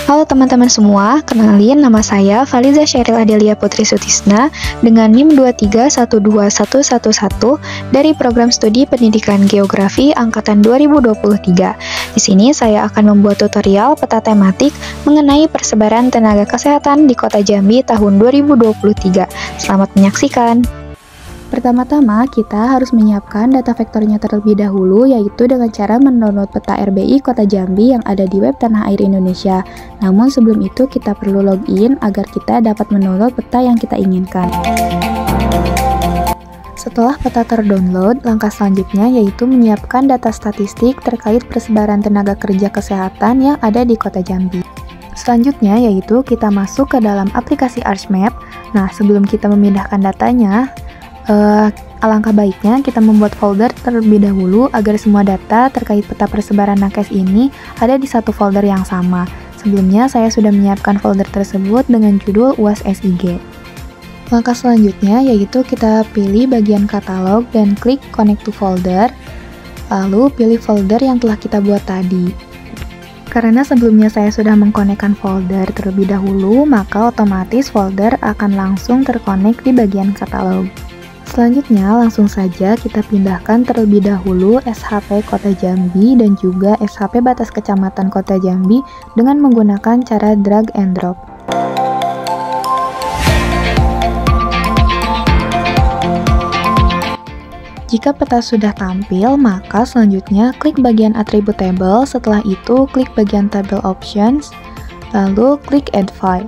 Halo teman-teman semua, kenalin nama saya Faliza Sheryl Adelia Putri Sutisna dengan NIM 2312111 dari Program Studi Pendidikan Geografi Angkatan 2023. Di sini saya akan membuat tutorial peta tematik mengenai persebaran tenaga kesehatan di Kota Jambi tahun 2023. Selamat menyaksikan. Pertama-tama, kita harus menyiapkan data vektornya terlebih dahulu, yaitu dengan cara mendownload peta RBI Kota Jambi yang ada di web Tanah Air Indonesia. Namun sebelum itu kita perlu login agar kita dapat mendownload peta yang kita inginkan. Setelah peta terdownload, langkah selanjutnya yaitu menyiapkan data statistik terkait persebaran tenaga kerja kesehatan yang ada di Kota Jambi. Selanjutnya yaitu kita masuk ke dalam aplikasi ArchMap. Nah, sebelum kita memindahkan datanya, alangkah baiknya kita membuat folder terlebih dahulu agar semua data terkait peta persebaran nakes ini ada di satu folder yang sama. Sebelumnya saya sudah menyiapkan folder tersebut dengan judul UAS SIG. Langkah selanjutnya yaitu kita pilih bagian katalog dan klik connect to folder, lalu pilih folder yang telah kita buat tadi. Karena sebelumnya saya sudah mengkonekkan folder terlebih dahulu, maka otomatis folder akan langsung terkonek di bagian katalog. Selanjutnya, langsung saja kita pindahkan terlebih dahulu SHP Kota Jambi dan juga SHP Batas Kecamatan Kota Jambi dengan menggunakan cara drag and drop. Jika peta sudah tampil, maka selanjutnya klik bagian Attribute Table, setelah itu klik bagian Table Options, lalu klik Add File.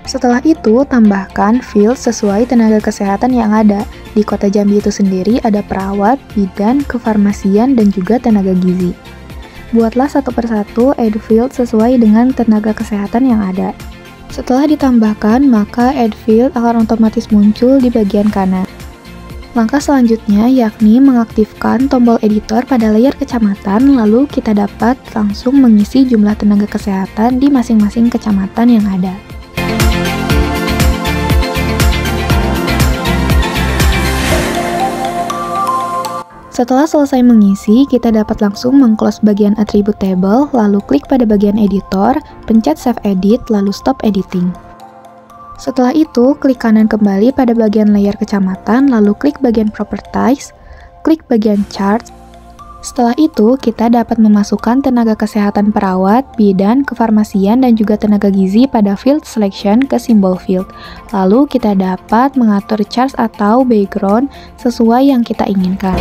Setelah itu, tambahkan field sesuai tenaga kesehatan yang ada. Di Kota Jambi itu sendiri ada perawat, bidan, kefarmasian, dan juga tenaga gizi. Buatlah satu persatu add field sesuai dengan tenaga kesehatan yang ada. Setelah ditambahkan, maka add field akan otomatis muncul di bagian kanan. Langkah selanjutnya yakni mengaktifkan tombol editor pada layar kecamatan, lalu kita dapat langsung mengisi jumlah tenaga kesehatan di masing-masing kecamatan yang ada. Setelah selesai mengisi, kita dapat langsung meng-close bagian Attribute Table, lalu klik pada bagian editor, pencet Save Edit, lalu Stop Editing. Setelah itu, klik kanan kembali pada bagian layar kecamatan, lalu klik bagian Properties, klik bagian Chart. Setelah itu, kita dapat memasukkan tenaga kesehatan perawat, bidan, kefarmasian, dan juga tenaga gizi pada field selection ke simbol field. Lalu kita dapat mengatur charts atau background sesuai yang kita inginkan.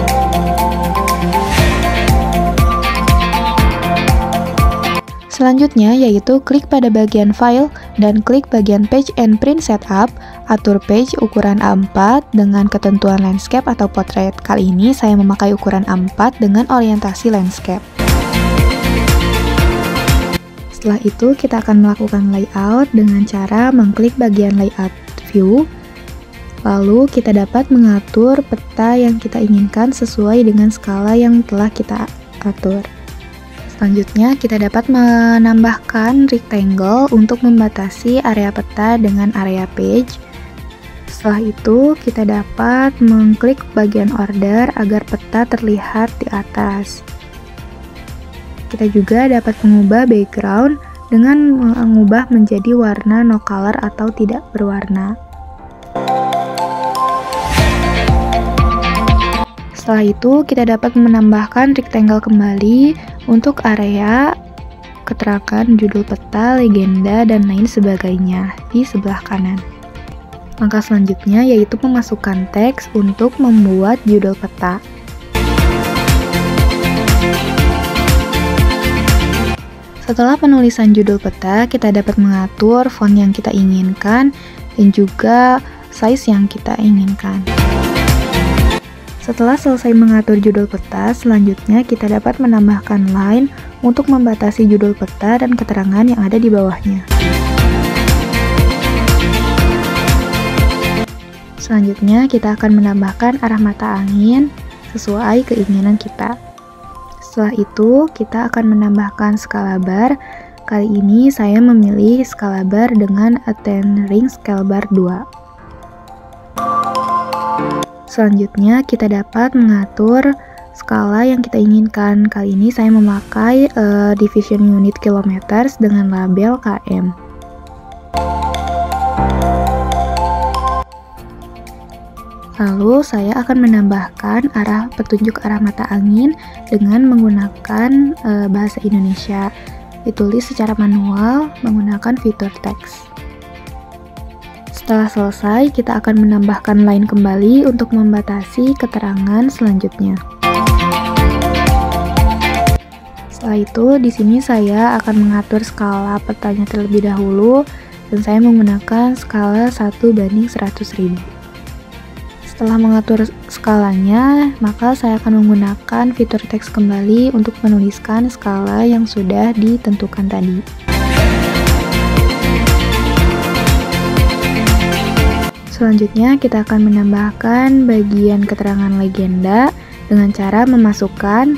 Selanjutnya yaitu klik pada bagian File dan klik bagian Page and Print Setup, atur page ukuran A4 dengan ketentuan landscape atau portrait. Kali ini saya memakai ukuran A4 dengan orientasi landscape. Setelah itu kita akan melakukan layout dengan cara mengklik bagian Layout View. Lalu kita dapat mengatur peta yang kita inginkan sesuai dengan skala yang telah kita atur. Selanjutnya, kita dapat menambahkan rectangle untuk membatasi area peta dengan area page. Setelah itu, kita dapat mengklik bagian order agar peta terlihat di atas. Kita juga dapat mengubah background dengan mengubah menjadi warna no color atau tidak berwarna. Setelah itu, kita dapat menambahkan rectangle kembali untuk area, keterangan, judul peta, legenda, dan lain sebagainya di sebelah kanan. Langkah selanjutnya yaitu memasukkan teks untuk membuat judul peta. Setelah penulisan judul peta, kita dapat mengatur font yang kita inginkan dan juga size yang kita inginkan. Setelah selesai mengatur judul peta, selanjutnya kita dapat menambahkan line untuk membatasi judul peta dan keterangan yang ada di bawahnya. Selanjutnya kita akan menambahkan arah mata angin sesuai keinginan kita. Setelah itu kita akan menambahkan skala bar. Kali ini saya memilih skala bar dengan Attaining Scale Bar 2. Selanjutnya kita dapat mengatur skala yang kita inginkan. Kali ini saya memakai division unit kilometers dengan label km. Lalu saya akan menambahkan petunjuk arah mata angin dengan menggunakan bahasa Indonesia. Ditulis secara manual menggunakan fitur teks. Setelah selesai, kita akan menambahkan line kembali untuk membatasi keterangan selanjutnya. Setelah itu, di sini saya akan mengatur skala petanya terlebih dahulu, dan saya menggunakan skala 1:100.000. Setelah mengatur skalanya, maka saya akan menggunakan fitur teks kembali untuk menuliskan skala yang sudah ditentukan tadi. Selanjutnya, kita akan menambahkan bagian keterangan legenda dengan cara memasukkan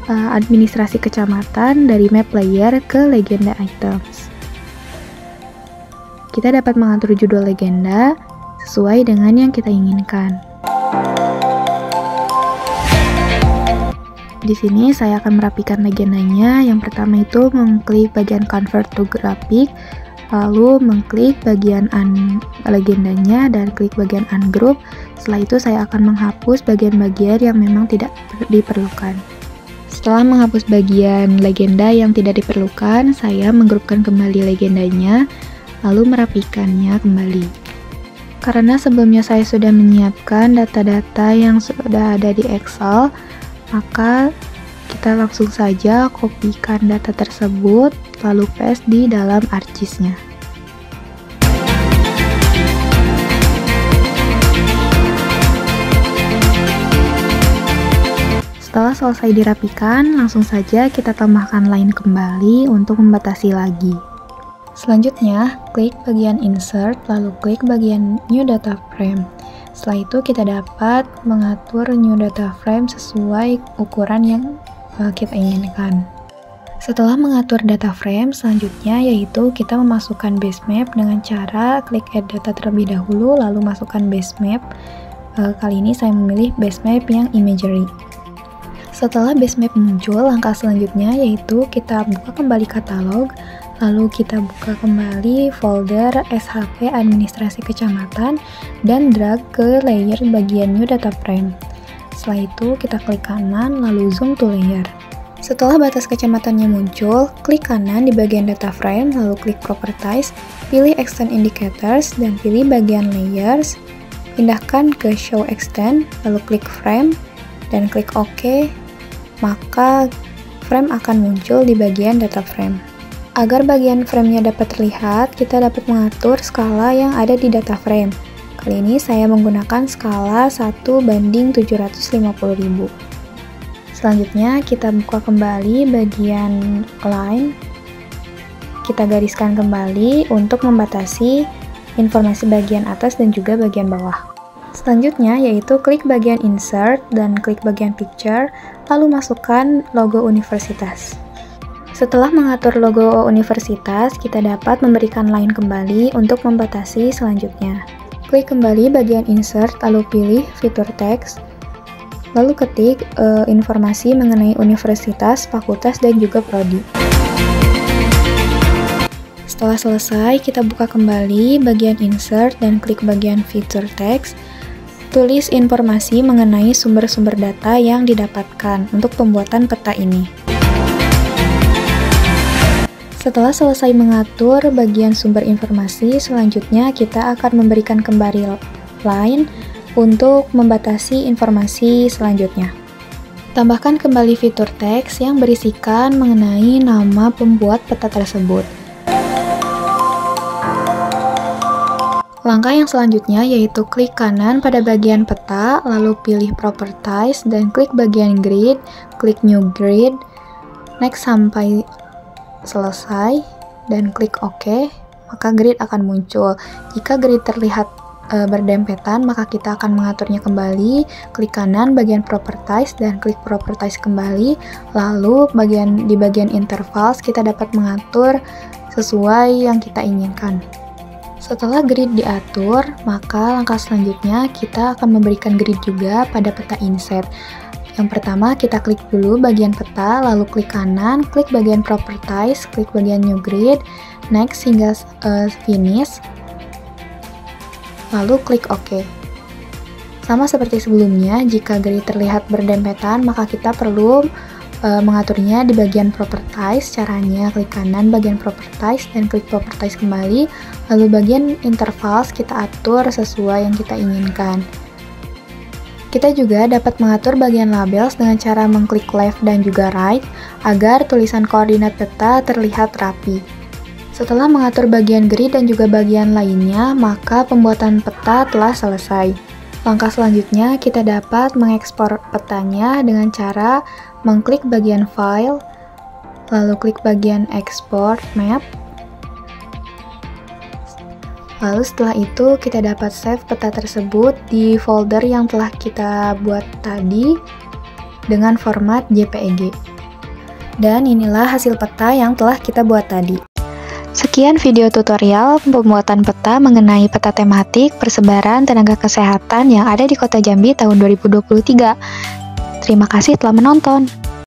administrasi kecamatan dari map layer ke legenda items. Kita dapat mengatur judul legenda sesuai dengan yang kita inginkan. Di sini saya akan merapikan legendanya. Yang pertama itu mengklik bagian convert to graphic, lalu mengklik bagian legendanya dan klik bagian ungroup. Setelah itu saya akan menghapus bagian-bagian yang memang tidak diperlukan. Setelah menghapus bagian legenda yang tidak diperlukan, saya menggrupkan kembali legendanya, lalu merapikannya kembali. Karena sebelumnya saya sudah menyiapkan data-data yang sudah ada di Excel, maka kita langsung saja kopikan data tersebut, lalu paste di dalam arcis-nya. Setelah selesai dirapikan, langsung saja kita tambahkan line kembali untuk membatasi lagi. Selanjutnya, klik bagian Insert, lalu klik bagian New Data Frame. Setelah itu, kita dapat mengatur New Data Frame sesuai ukuran yang kita inginkan. Setelah mengatur data frame, selanjutnya yaitu kita memasukkan base map dengan cara klik Add Data terlebih dahulu, lalu masukkan base map. Kali ini saya memilih base map yang imagery. Setelah base map muncul, langkah selanjutnya yaitu kita buka kembali katalog, lalu kita buka kembali folder SHP administrasi kecamatan dan drag ke layer bagian New Data Frame. Setelah itu kita klik kanan lalu zoom to layer. Setelah batas kecamatannya muncul, klik kanan di bagian data frame lalu klik properties, pilih extend indicators dan pilih bagian layers, pindahkan ke show extend lalu klik frame dan klik OK, maka frame akan muncul di bagian data frame. Agar bagian framenya dapat terlihat, kita dapat mengatur skala yang ada di data frame. Kali ini saya menggunakan skala 1:750.000. Selanjutnya, kita buka kembali bagian line. Kita gariskan kembali untuk membatasi informasi bagian atas dan juga bagian bawah. Selanjutnya, yaitu klik bagian Insert dan klik bagian Picture, lalu masukkan logo universitas. Setelah mengatur logo universitas, kita dapat memberikan line kembali untuk membatasi selanjutnya. Klik kembali bagian Insert, lalu pilih fitur teks, lalu ketik informasi mengenai universitas, fakultas, dan juga prodi. Setelah selesai, kita buka kembali bagian Insert dan klik bagian fitur teks, tulis informasi mengenai sumber-sumber data yang didapatkan untuk pembuatan peta ini. Setelah selesai mengatur bagian sumber informasi, selanjutnya kita akan memberikan kembali line untuk membatasi informasi selanjutnya. Tambahkan kembali fitur teks yang berisikan mengenai nama pembuat peta tersebut. Langkah yang selanjutnya yaitu klik kanan pada bagian peta, lalu pilih Properties dan klik bagian Grid, klik New Grid, next sampai selesai, dan klik OK, maka grid akan muncul. Jika grid terlihat berdempetan, maka kita akan mengaturnya kembali, klik kanan bagian Properties dan klik Properties kembali, lalu di bagian Intervals kita dapat mengatur sesuai yang kita inginkan. Setelah grid diatur, maka langkah selanjutnya kita akan memberikan grid juga pada peta inset. Yang pertama, kita klik dulu bagian peta, lalu klik kanan, klik bagian Properties, klik bagian New Grid, next hingga finish, lalu klik OK. Sama seperti sebelumnya, jika grid terlihat berdempetan, maka kita perlu mengaturnya di bagian Properties. Caranya klik kanan bagian Properties dan klik Properties kembali, lalu bagian Intervals kita atur sesuai yang kita inginkan. Kita juga dapat mengatur bagian labels dengan cara mengklik left dan juga right agar tulisan koordinat peta terlihat rapi. Setelah mengatur bagian grid dan juga bagian lainnya, maka pembuatan peta telah selesai. Langkah selanjutnya, kita dapat mengekspor petanya dengan cara mengklik bagian File, lalu klik bagian Export Map. Lalu setelah itu kita dapat save peta tersebut di folder yang telah kita buat tadi dengan format JPEG. Dan inilah hasil peta yang telah kita buat tadi. Sekian video tutorial pembuatan peta mengenai peta tematik persebaran tenaga kesehatan yang ada di Kota Jambi tahun 2023. Terima kasih telah menonton.